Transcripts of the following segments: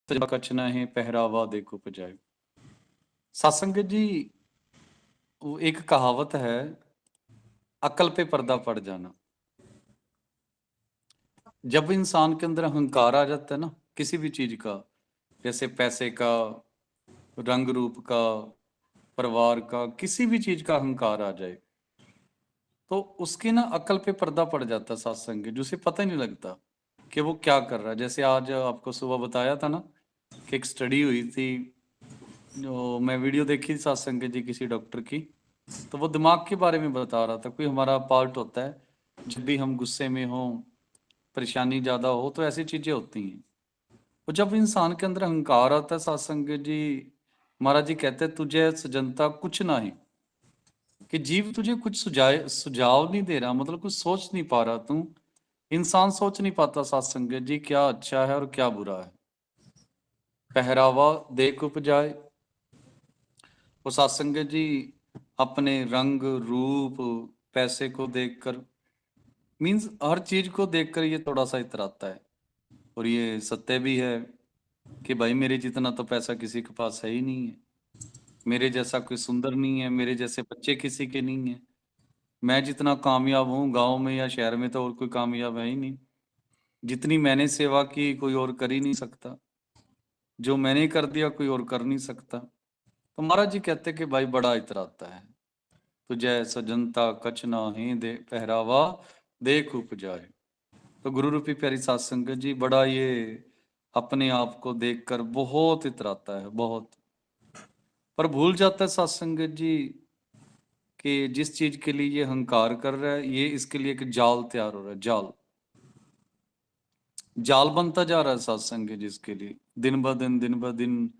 तेरा कछ नाहीं पहरावा देखो उपजाए। सत्संग जी, वो एक कहावत है, अकल पे पर्दा पड़ जाना। जब इंसान के अंदर अहंकार आ जाता है ना, किसी भी चीज का, जैसे पैसे का, रंग रूप का, परिवार का, किसी भी चीज का अहंकार आ जाए, तो उसकी ना अकल पे पर्दा पड़ जाता है सत्संग, जो उसे पता ही नहीं लगता कि वो क्या कर रहा है। जैसे आज आपको सुबह बताया था ना कि एक स्टडी हुई थी, जो मैं वीडियो देखी सत्संग जी किसी डॉक्टर की, तो वो दिमाग के बारे में बता रहा था। कोई हमारा पार्ट होता है, जब भी हम गुस्से में हो, परेशानी ज्यादा हो, तो ऐसी चीजें होती हैं। और जब इंसान के अंदर अहंकार आता है सत्संग जी, महाराज जी कहते हैं तुझे सजनता कुछ ना ही, कि जीव तुझे कुछ सुझाव नहीं दे रहा, मतलब कुछ सोच नहीं पा रहा तू। इंसान सोच नहीं पाता सत्संग जी क्या अच्छा है और क्या बुरा है। पहरावा देख उपजाए। वो सत्संग जी अपने रंग रूप, पैसे को देखकर, मीन्स हर चीज को देखकर ये थोड़ा सा इतराता है। और ये सत्य भी है कि भाई मेरे जितना तो पैसा किसी के पास है ही नहीं है, मेरे जैसा कोई सुंदर नहीं है, मेरे जैसे बच्चे किसी के नहीं है, मैं जितना कामयाब हूँ गांव में या शहर में तो और कोई कामयाब है ही नहीं, जितनी मैंने सेवा की कोई और कर ही नहीं सकता, जो मैंने कर दिया कोई और कर नहीं सकता। तो महाराज जी कहते कि भाई बड़ा इतराता है, तुझे सजनता कछ नाहीं दे पहरावा देख उपजाए। तो गुरु रूपी प्यारी सात संगत जी, बड़ा ये अपने आप को देखकर बहुत इतराता है, बहुत। पर भूल जाता है सात संगत जी कि जिस चीज के लिए ये अहंकार कर रहा है, ये इसके लिए एक जाल तैयार हो रहा है, जाल जाल बनता जा रहा है सत्संग जिसके लिए, दिन ब दिन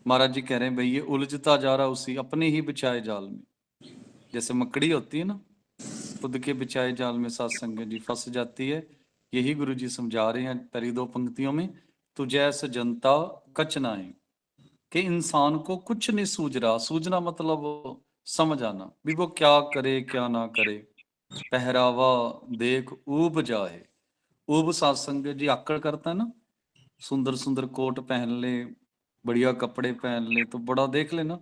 महाराज जी कह रहे हैं भाई ये उलझता जा रहा है उसी अपने ही बिछाए जाल में। जैसे मकड़ी होती है ना, खुद के बिछाए जाल में सत्संग जी फंस जाती है। यही गुरु जी समझा रहे हैं पहली दो पंक्तियों में, तुझे ऐसे जनता कच ना है, कि इंसान को कुछ नहीं सूझ रहा। सूझना मतलब समझ आना भी वो क्या करे क्या ना करे। पहरावा देख ऊब जाए। ऊब सत्संग जी आकड़ करता है ना, सुंदर सुंदर कोट पहन ले, बढ़िया कपड़े पहन ले तो बड़ा देख लेना।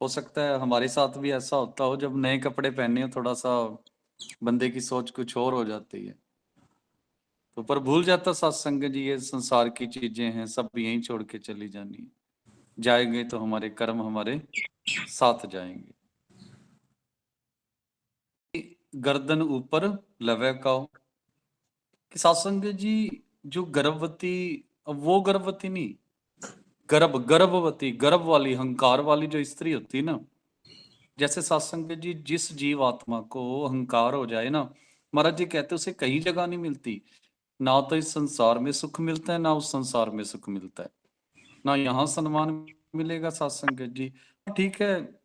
हो सकता है हमारे साथ भी ऐसा होता हो, जब नए कपड़े पहने हो थोड़ा सा बंदे की सोच कुछ और हो जाती है। तो पर भूल जाता सत्संग जी ये संसार की चीजें हैं, सब यहीं छोड़ के चली जानी है, जाएंगे तो हमारे कर्म हमारे साथ जाएंगे। गर्दन ऊपर लवे का, कि सत्संग जी जो गर्भवती, वो गर्भवती नहीं, गर्भवती, गर्भ वाली, अहंकार वाली जो स्त्री होती है ना, जैसे सत्संग जी जिस जीव आत्मा को अहंकार हो जाए ना, महाराज जी कहते उसे कहीं जगह नहीं मिलती। ना तो इस संसार में सुख मिलता है, ना उस संसार में सुख मिलता है, ना यहाँ सम्मान मिलेगा सत्संग जी। ठीक है,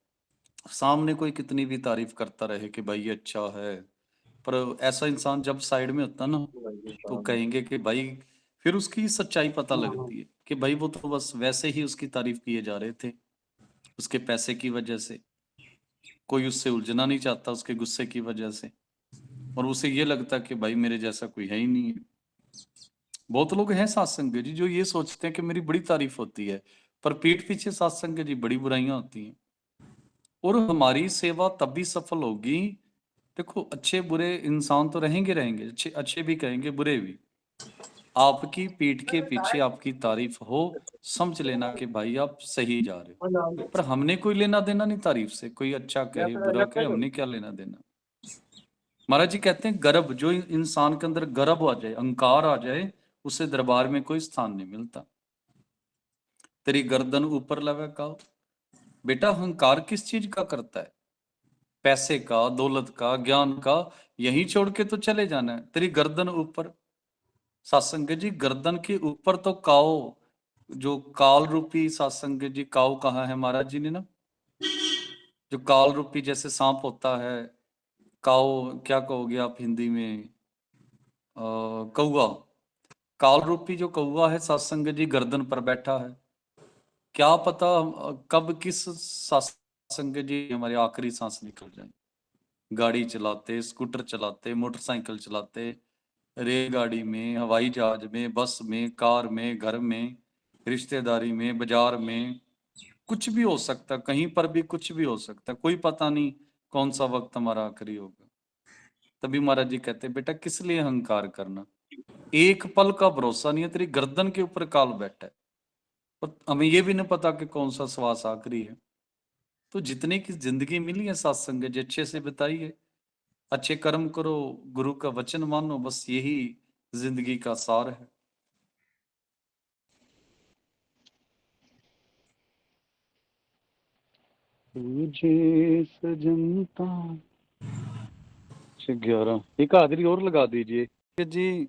सामने कोई कितनी भी तारीफ करता रहे कि भाई ये अच्छा है, पर ऐसा इंसान जब साइड में होता ना, तो कहेंगे कि भाई, फिर उसकी सच्चाई पता लगती है कि भाई वो तो बस वैसे ही उसकी तारीफ किए जा रहे थे, उसके पैसे की वजह से। कोई उससे उलझना नहीं चाहता उसके गुस्से की वजह से, और उसे ये लगता कि भाई मेरे जैसा कोई है ही नहीं है। बहुत लोग हैं सत्संग जी जो ये सोचते हैं कि मेरी बड़ी तारीफ होती है, पर पीठ पीछे सत्संग जी बड़ी बुराइयां होती हैं। और हमारी सेवा तभी सफल होगी, देखो अच्छे बुरे इंसान तो रहेंगे रहेंगे, अच्छे अच्छे भी कहेंगे बुरे भी। आपकी पीठ के पीछे आपकी तारीफ हो, समझ लेना कि भाई आप सही जा रहे हो। पर हमने कोई लेना देना नहीं तारीफ से, कोई अच्छा कहे बुरा कहे, हमने क्या लेना देना। महाराज जी कहते हैं गर्भ, जो इंसान के अंदर गर्भ आ जाए, अहंकार आ जाए, उसे दरबार में कोई स्थान नहीं मिलता। तेरी गर्दन ऊपर लगा का, बेटा अहंकार किस चीज का करता है? पैसे का, दौलत का, ज्ञान का, यही छोड़ के तो चले जाना है। तेरी गर्दन ऊपर, सत्संग जी गर्दन के ऊपर तो काओ, जो काल रूपी सत्संग जी, काओ कहा है महाराज जी ने ना, जो काल रूपी जैसे सांप होता है, काओ क्या कहोगे आप हिंदी में, कौआ। काल रूपी जो कौआ है सत्संग जी गर्दन पर बैठा है। क्या पता कब किस सत्संग जी हमारी आखिरी सांस निकल जाए। गाड़ी चलाते, स्कूटर चलाते, मोटरसाइकिल चलाते, रेलगाड़ी में, हवाई जहाज में, बस में, कार में, घर में, रिश्तेदारी में, बाजार में, कुछ भी हो सकता है, कहीं पर भी कुछ भी हो सकता है, कोई पता नहीं कौन सा वक्त हमारा आखिरी होगा। तभी महाराज जी कहते बेटा किस लिए अहंकार करना, एक पल का भरोसा नहीं है, तेरी गर्दन के ऊपर काल बैठा है और हमें ये भी नहीं पता कि कौन सा श्वास आखिरी है। तो जितने की जिंदगी मिली है सत्संग जी अच्छे से बिताइए, अच्छे कर्म करो, गुरु का वचन मानो, बस यही जिंदगी का सार है। तुझे सजनता 11 एक हाजिरी और लगा दीजिए जी।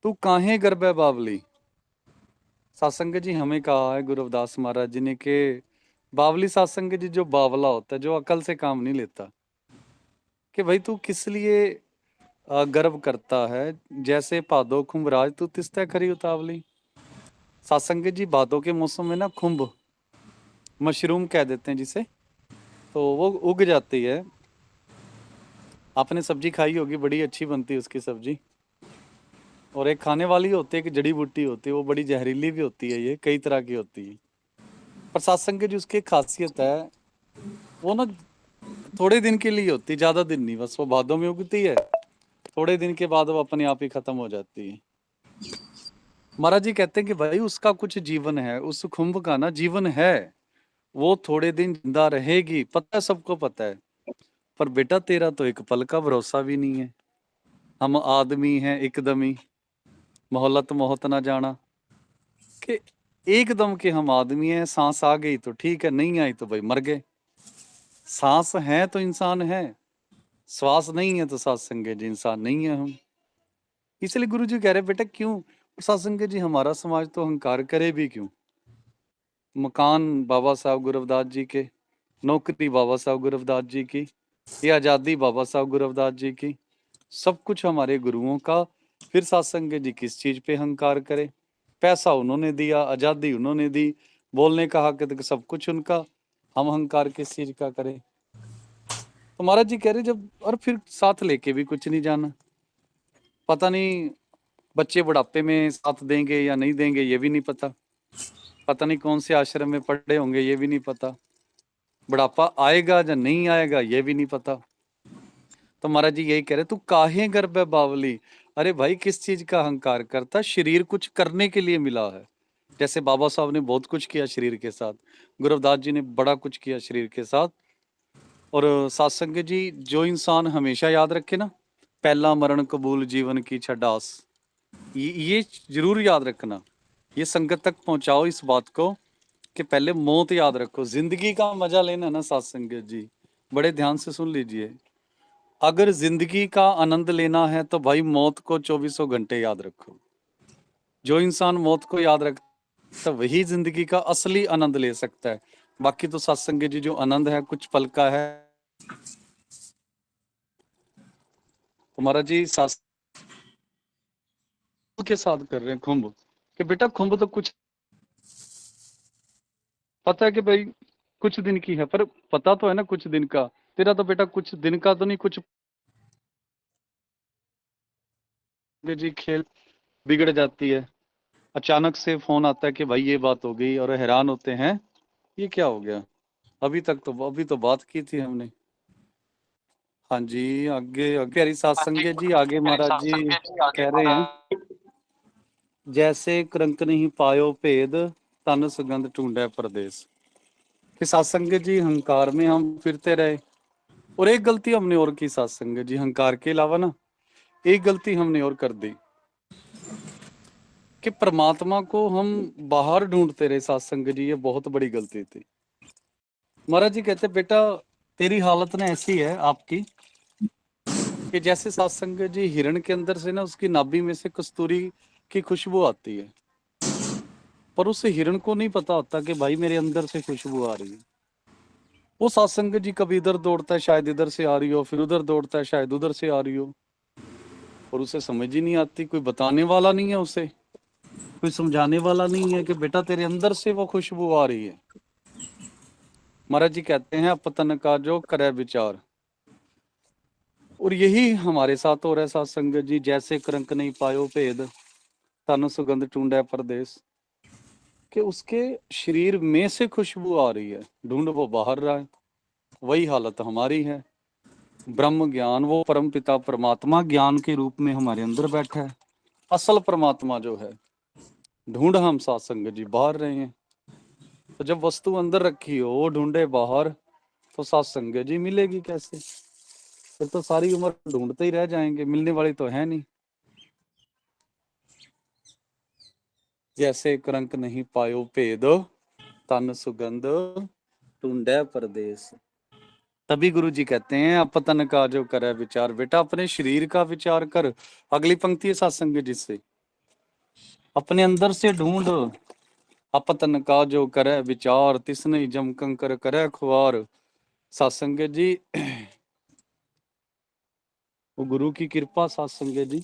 तू काहे गर्भ बावली, सत्संग जी हमें कहा है गुरु रविदास महाराज जी ने कि बावली सत्संग जी जो बावला होता है, जो अकल से काम नहीं लेता, कि भाई तू किस लिए गर्व करता है, जैसे भादो खुम्भराज तू तिस्ता खरी उतावली। सत्संग जी भादों के मौसम में ना खुम्भ मशरूम कह देते हैं जिसे, तो वो उग जाती है। आपने सब्जी खाई होगी, बड़ी अच्छी बनती है उसकी सब्जी, और एक खाने वाली होती है, एक जड़ी बूटी होती है, वो बड़ी जहरीली भी होती है, ये कई तरह की होती है। पर सत्संग की उसकी खासियत है, वो ना थोड़े दिन के लिए होती, ज्यादा दिन नहीं, बस वो भादों में उगती है, थोड़े दिन के बाद वो अपने आप ही खत्म हो जाती है। महाराज जी कहते हैं कि भाई उसका कुछ जीवन है, उस खुम्भ का ना जीवन है, वो थोड़े दिन जिंदा रहेगी, पता है, सबको पता है। पर बेटा तेरा तो एक पल का भरोसा भी नहीं है। हम आदमी हैं एकदमी, मोहलत मोहत ना जाना, कि एकदम के हम आदमी हैं, सांस आ गई तो ठीक है, नहीं आई तो भाई मर गए। सांस है तो इंसान है, श्वास नहीं है तो सत्संग जी इंसान नहीं है हम। इसलिए गुरु जी कह रहे बेटा क्यों सत्संग जी, हमारा समाज तो अहंकार करे भी क्यों। मकान बाबा साहब गुरु रविदास जी के, नौकरी बाबा साहब गुरु रविदास जी की, ये आज़ादी बाबा साहब गुरु रविदास जी की, सब कुछ हमारे गुरुओं का। फिर सत्संग जी किस चीज पे अहंकार करे, पैसा उन्होंने दिया, आज़ादी उन्होंने दी, बोलने का हक तो सब कुछ उनका, हम अहंकार किस चीज का करें। तो महाराज जी कह रहे जब, और फिर साथ लेके भी कुछ नहीं जाना, पता नहीं बच्चे बुढ़ापे में साथ देंगे या नहीं देंगे ये भी नहीं पता, पता नहीं कौन से आश्रम में पढ़े होंगे ये भी नहीं पता, बुढ़ापा आएगा या नहीं आएगा ये भी नहीं पता। तो महाराज जी यही कह रहे तू काहे गर्भ बावली, अरे भाई किस चीज का अहंकार करता, शरीर कुछ करने के लिए मिला है। जैसे बाबा साहब ने बहुत कुछ किया शरीर के साथ, गुरु रविदास जी ने बड़ा कुछ किया शरीर के साथ। और सत्संग जी जो इंसान हमेशा याद रखे ना, पहला मरण कबूल जीवन की छडास, ये जरूर याद रखना, ये संगत तक पहुंचाओ इस बात को कि पहले मौत याद रखो। जिंदगी का मजा लेना ना सत्संग जी, बड़े ध्यान से सुन लीजिए, अगर जिंदगी का आनंद लेना है तो भाई मौत को 24 घंटे याद रखो। जो इंसान मौत को याद रखता है वही जिंदगी का असली आनंद ले सकता है। बाकी तो सत्संग जी जो आनंद है कुछ पल का है। तुम्हारा जी सत्संग के साथ कर रहे हैं खुम्ब, कि बेटा खुम्ब तो कुछ पता है कि भाई कुछ दिन की है, पर पता तो है ना कुछ दिन का, तेरा तो बेटा कुछ दिन का तो नहीं, कुछ जी खेल बिगड़ जाती है, अचानक से फोन आता है कि भाई ये बात हो गई, और हैरान होते हैं ये क्या हो गया, अभी तो बात की थी हमने। हाँ जी, आगे आगे हरी सत्संग जी, आगे महाराज जी कह रहे हैं जैसे करंक नहीं पायो भेद, तन सुगंध ढूंढे परदेस। कि सत्संग जी अहंकार में हम फिरते रहे, और एक गलती हमने और की सत्संग जी, अहंकार के अलावा ना एक गलती हमने और कर दी, कि परमात्मा को हम बाहर ढूंढते रहे सत्संग जी, ये बहुत बड़ी गलती थी। महाराज जी कहते बेटा तेरी हालत ना ऐसी है आपकी, कि जैसे सत्संग जी हिरण के अंदर से ना उसकी नाभि में से कस्तूरी की खुशबू आती है, पर उस हिरण को नहीं पता होता कि भाई मेरे अंदर से खुशबू आ रही है। वो सत्संग जी कभी इधर दौड़ता है शायद इधर से आ रही हो, फिर उधर दौड़ता है शायद उधर से आ रही हो, और उसे समझ ही नहीं आती, कोई बताने वाला नहीं है उसे, कोई समझाने वाला नहीं है कि बेटा तेरे अंदर से वो खुशबू आ रही है। महाराज जी कहते हैं पतन का जो करे विचार, और यही हमारे साथ हो रहा है सत्संग जी, जैसे करंक नहीं पायो भेद, तन सुगंध ढूंढे परदेस, कि उसके शरीर में से खुशबू आ रही है, ढूंढ वो बाहर रहा है। वही हालत हमारी है। ब्रह्म ज्ञान, वो परम पिता परमात्मा ज्ञान के रूप में हमारे अंदर बैठा है। असल परमात्मा जो है, ढूंढ हम सात्संग जी बाहर रहे हैं। तो जब वस्तु अंदर रखी हो, वो ढूंढे बाहर, तो सात्संग जी मिलेगी कैसे? फिर तो सारी उम्र ढूंढते ही रह जाएंगे, मिलने वाली तो है नहीं। जैसे करंक नहीं पायो भेद, तन सुगंध ढूंढे परदेस। तभी गुरु जी कहते हैं, अपतन का जो करे विचार। बेटा अपने शरीर का विचार कर। अगली पंक्ति है सात्संग जी से, अपने अंदर से ढूंढ। अपतन का जो करे विचार, तिसने जम कंकर करे खुआर। सात्संग जी, वो गुरु की कृपा सात्संग जी।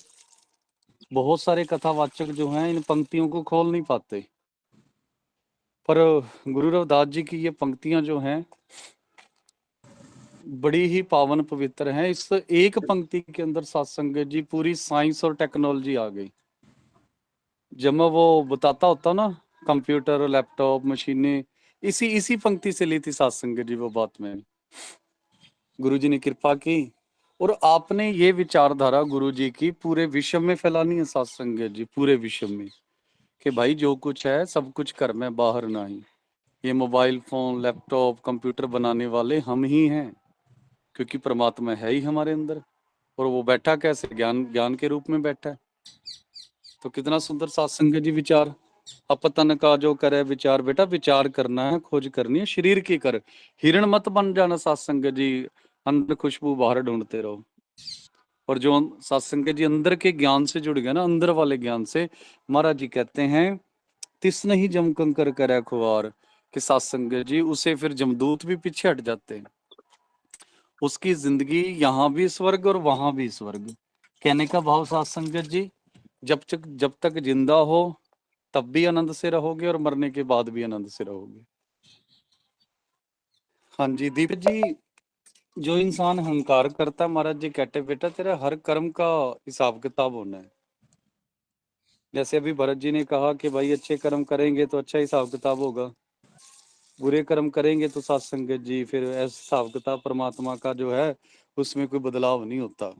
बहुत सारे कथावाचक जो हैं इन पंक्तियों को खोल नहीं पाते, पर गुरु रविदास जी की ये पंक्तियां जो हैं बड़ी ही पावन पवित्र हैं। इस एक पंक्ति के अंदर सात्संग जी पूरी साइंस और टेक्नोलॉजी आ गई। जब मैं वो बताता होता ना, कंप्यूटर, लैपटॉप, मशीनें, इसी इसी पंक्ति से ली थी सात्संग जी वो बात में। गुरु जी ने कृपा की, और आपने ये विचारधारा गुरु जी की पूरे विश्व में फैलानी है सात्संग जी, पूरे विश्व में, कि भाई जो कुछ है सब कुछ घर में, बाहर नहीं। ये मोबाइल फोन, लैपटॉप, कंप्यूटर बनाने वाले हम ही हैं, क्योंकि परमात्मा है ही हमारे अंदर। और वो बैठा कैसे? ज्ञान, ज्ञान के रूप में बैठा है। तो कितना सुंदर सात्संग जी विचार। अपतन का जो करे विचार। बेटा विचार करना है, खोज करनी है, शरीर की कर, हिरण मत बन जाना सात्संग जी। अंदर खुशबू बाहर ढूंढते रहो। और जो सात्संग जी अंदर के ज्ञान से जुड़ गया ना, अंदर वाले ज्ञान से, महाराज जी कहते हैं तिस नहीं जम कंकर करे खुआर, कि सात्संग जी उसे फिर जमदूत भी पीछे हट जाते हैं। उसकी जिंदगी यहाँ भी स्वर्ग और वहां भी स्वर्ग। कहने का भाव सात्संग जी, जब तक जिंदा हो तब भी आनंद से रहोगे, और मरने के बाद भी आनंद से रहोगे। हाँ जी दीप जी, जो इंसान अहंकार करता, महाराज जी कहते बेटा तेरा हर कर्म का हिसाब किताब होना है। जैसे अभी भरत जी ने कहा कि भाई अच्छे कर्म करेंगे तो अच्छा हिसाब किताब होगा, बुरे कर्म करेंगे तो सात्संग जी फिर ऐसा हिसाब किताब परमात्मा का जो है उसमें कोई बदलाव नहीं होता।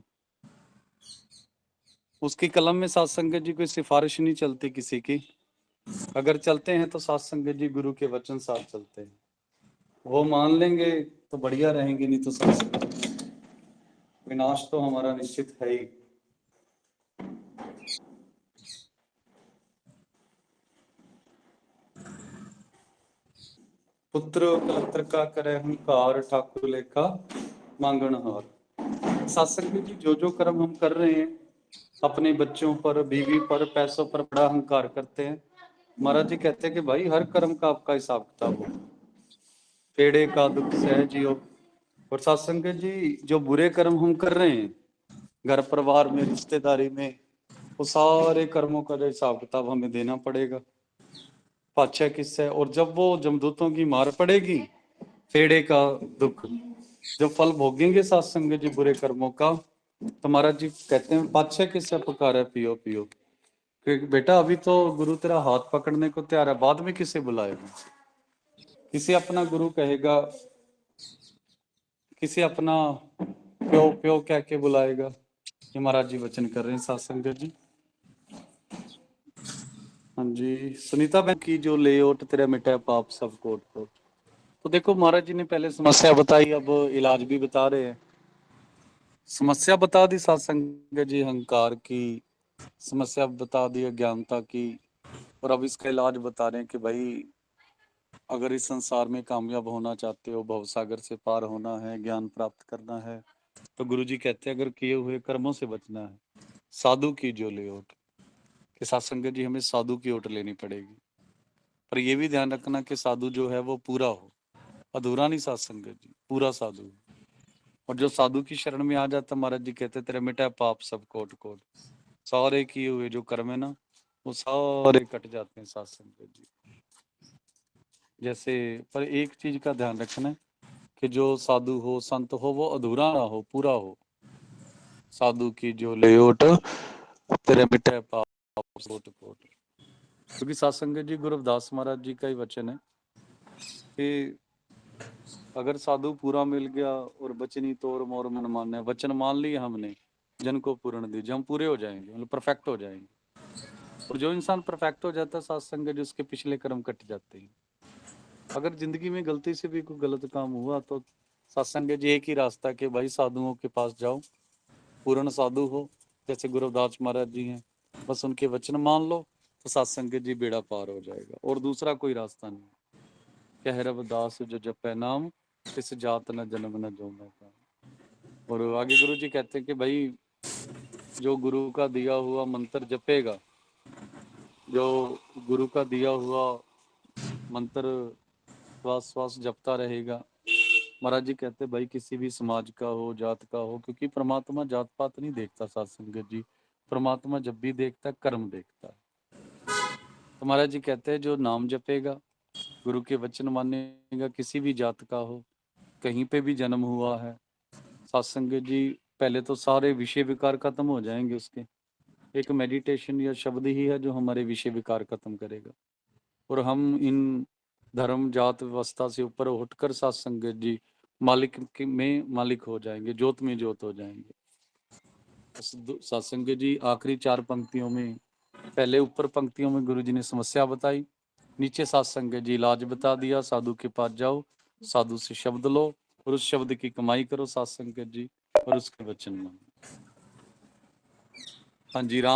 उसकी कलम में सात्संग जी कोई सिफारिश नहीं चलती किसी की। अगर चलते हैं तो सात्संग जी गुरु के वचन साथ चलते हैं। वो मान लेंगे तो बढ़िया रहेंगे, नहीं तो सत्संग, विनाश तो हमारा निश्चित है ही। पुत्र कलत्र का करे हंकार, ठाकुर लेखा मांगन हार। सत्संग जी जो जो कर्म हम कर रहे हैं, अपने बच्चों पर, बीवी पर, पैसों पर बड़ा अहंकार करते हैं, महाराज जी कहते हैं कि भाई हर कर्म का आपका हिसाब किताब हो, पेड़े का दुख सह जियो। और सत्संग जी जो बुरे कर्म हम कर रहे हैं घर परिवार में, रिश्तेदारी में, वो सारे कर्मों का जो हिसाब किताब हमें देना पड़ेगा। पाछे किससे? और जब वो जमदूतों की मार पड़ेगी, पेड़े का दुख जो फल भोगेंगे सत्संग जी बुरे कर्मों का, तो महाराज जी कहते हैं पाछे किससे पुकारे पियो पियो, क्योंकि बेटा अभी तो गुरु तेरा हाथ पकड़ने को तैयार है, बाद में किसे बुलाएगा? किसे अपना गुरु कहेगा, किसे अपना प्यो प्यो कह के बुलाएगा? ये महाराज जी वचन कर रहे हैं सत्संग जी। हाँ जी, सुनीता बहन की जो लेओट तेरा मिटा पाप सब कोट कोट। तो देखो महाराज जी ने पहले समस्या बताई, अब इलाज भी बता रहे हैं। समस्या बता दी सत्संग जी अहंकार की, समस्या बता दी अज्ञानता की, और अब इसका इलाज बता रहे हैं कि भाई अगर इस संसार में कामयाब होना चाहते हो, भवसागर से पार होना है, ज्ञान प्राप्त करना है, तो गुरु जी कहते हैं अगर किए हुए कर्मों से बचना है, साधु की जो ले ओट, कि सत्संग जी हमें साधु की ओट लेनी पड़ेगी। पर यह भी ध्यान रखना कि साधु जो है वो पूरा हो, अधूरा नहीं सत्संग जी, पूरा साधु। और जो साधु की शरण में आ जाता, महाराज जी कहते तेरे मिटा पाप सब कोट कोट, सारे किए हुए जो कर्म है ना वो सारे कट जाते हैं सत्संग जी। जैसे पर एक चीज का ध्यान रखना है कि जो साधु हो, संत हो, वो अधूरा ना हो, पूरा हो। साधु की जो लेओट तेरे मिटे पाप कोट। क्योंकि सत्संगत जी गुरु रविदास महाराज जी का ही वचन है कि अगर साधु पूरा मिल गया और बचनी तोर मोर मन माने, वचन मान लिया हमने जन को पूर्ण दीजिए, हम पूरे हो जाएंगे, मतलब परफेक्ट हो जाएंगे। और जो इंसान परफेक्ट हो जाता है सत्संगत जी, उसके पिछले कर्म कट जाते हैं। अगर जिंदगी में गलती से भी कोई गलत काम हुआ तो सत्संगत जी एक ही रास्ता है कि भाई साधुओं के पास जाओ, पूर्ण साधु हो, जैसे गुरु रविदास महाराज जी हैं, बस उनके वचन मान लो तो सत्संगत जी बेड़ा पार हो जाएगा, और दूसरा कोई रास्ता नहीं। कह रविदास जो जपै नाम, इस जात न जन्म न जो मैं पाऊं। और आगे गुरु जी कहते हैं कि भाई जो गुरु का दिया हुआ मंत्र जपेगा, जो गुरु का दिया हुआ मंत्र श्वास श्वास जपता रहेगा, महाराज जी कहते भाई किसी भी समाज का हो, जात का हो, क्योंकि परमात्मा जात पात नहीं देखता सत्संगत जी, परमात्मा जब भी देखता है कर्म देखता है। तो महाराज जी कहते हैं जो नाम जपेगा, गुरु के वचन मानेगा, किसी भी जात का हो, कहीं पे भी जन्म हुआ है, सत्संगत जी पहले तो सारे विषय विकार खत्म हो जाएंगे उसके। एक मेडिटेशन या शब्द ही है जो हमारे विषय विकार खत्म करेगा, और हम इन धर्म जात व्यवस्था से ऊपर उठकर सत्संगत जी में मालिक हो जाएंगे, ज्योत में ज्योत हो जाएंगे। सत्संगत जी आखिरी 4 पंक्तियों में, पहले ऊपर पंक्तियों में गुरु जी ने समस्या बताई, नीचे सत्संगत जी इलाज बता दिया। साधु के पास जाओ, साधु से शब्द लो और उस शब्द की कमाई करो सत्संगत जी, और उसके वचन मानो। हाँ जी, राम